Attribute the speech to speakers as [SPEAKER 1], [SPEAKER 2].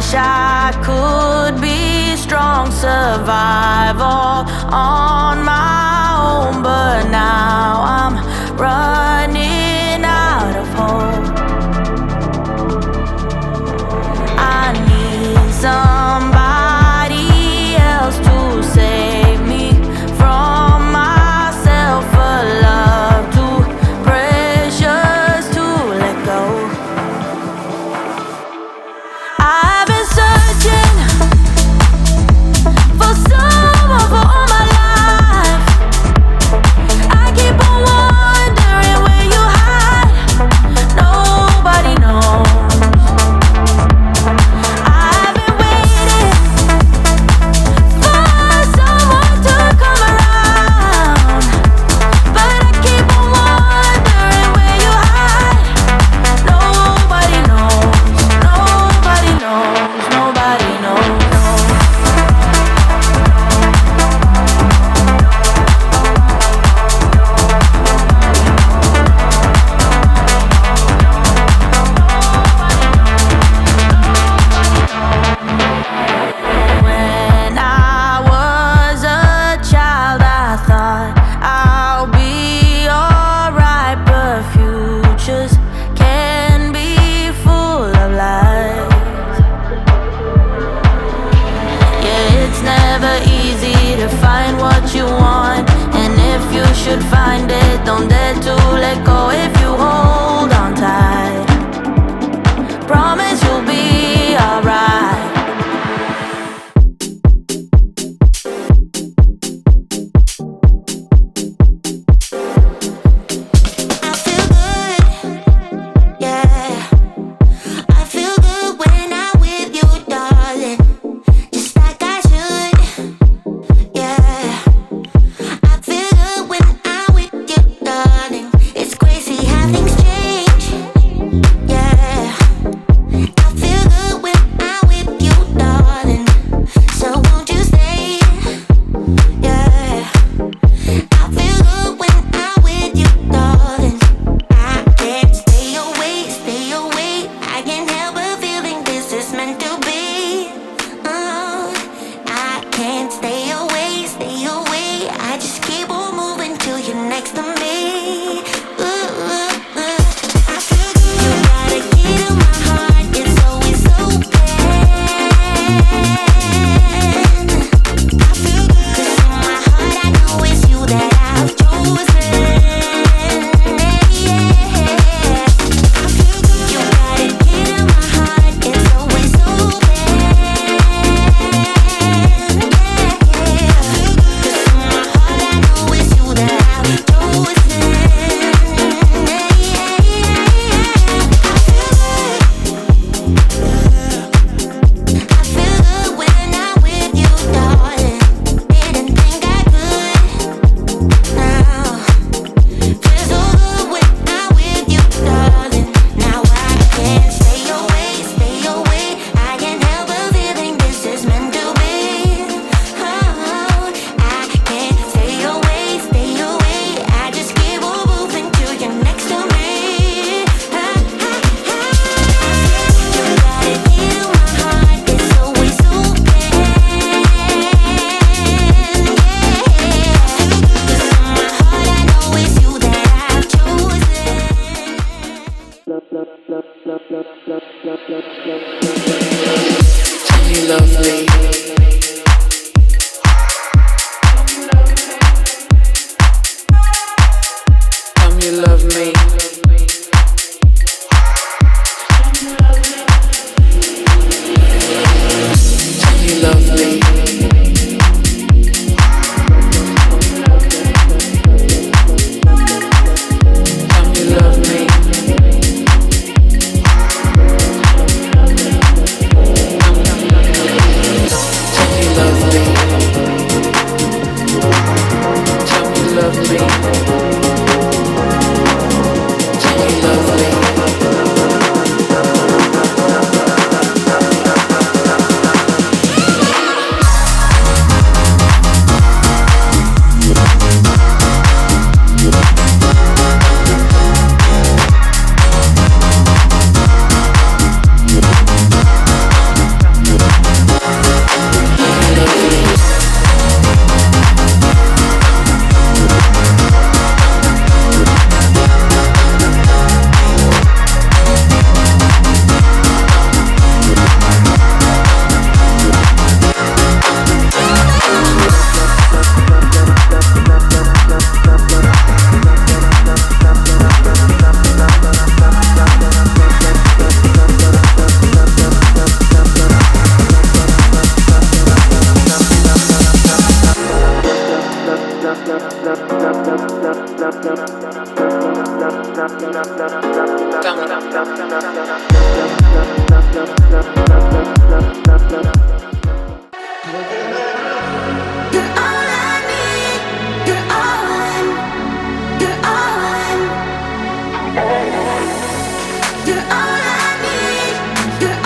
[SPEAKER 1] wish I could be strong, survive all on my own, but now I'm running out of hope. I need somebody else to save me from myself, a love too precious to let go. I've been searching for someone for all my life. I keep on wondering where you hide. Nobody knows. I've been waiting for someone to come around, but I keep on wondering where you hide. Nobody knows. Nobody knows. Nobody knows. When I was a child, I thought I'll be alright, but futures can be full of lies. Yeah, it's never easy to find what you want, and if you should find it, don't dare to let go. If you hold on tight, promise you'll be alright. I feel good, yeah. I feel good when I'm with you, darling. Just like I should, yeah. I feel good when I'm with you, darling. It's crazy how things change, yeah. I feel good when I'm with you, darling. So won't you stay, yeah. I feel good when I'm with you, darling. I can't stay away, stay away. I can't help but feeling this is meant to be. I can't stay away, stay away. I just keep on moving till you're next to me. I feel good. You got a key to my heart, it's always open. I feel good. 'Cause in my heart I know it's you that I've chosen. Yeah. I feel good. You got a key to my heart, it's always open. Yeah. I feel good. 'Cause in my heart I know it's you that I've chosen. I feel good when I'm with you, darling. Didn't think I could. Now feels so good when I'm with you, darling. Now I can't stay away, stay away. I can't help but feeling this is meant to be. Oh, I can't stay away, stay away. I just keep on moving till you're next to me. You got a key to my heart, it's always open. Yeah. 'Cause in my heart I know it's you that I've chosen.
[SPEAKER 2] Can you love me? Come you love me? Can you love me? Come you love me?
[SPEAKER 3] Yeah,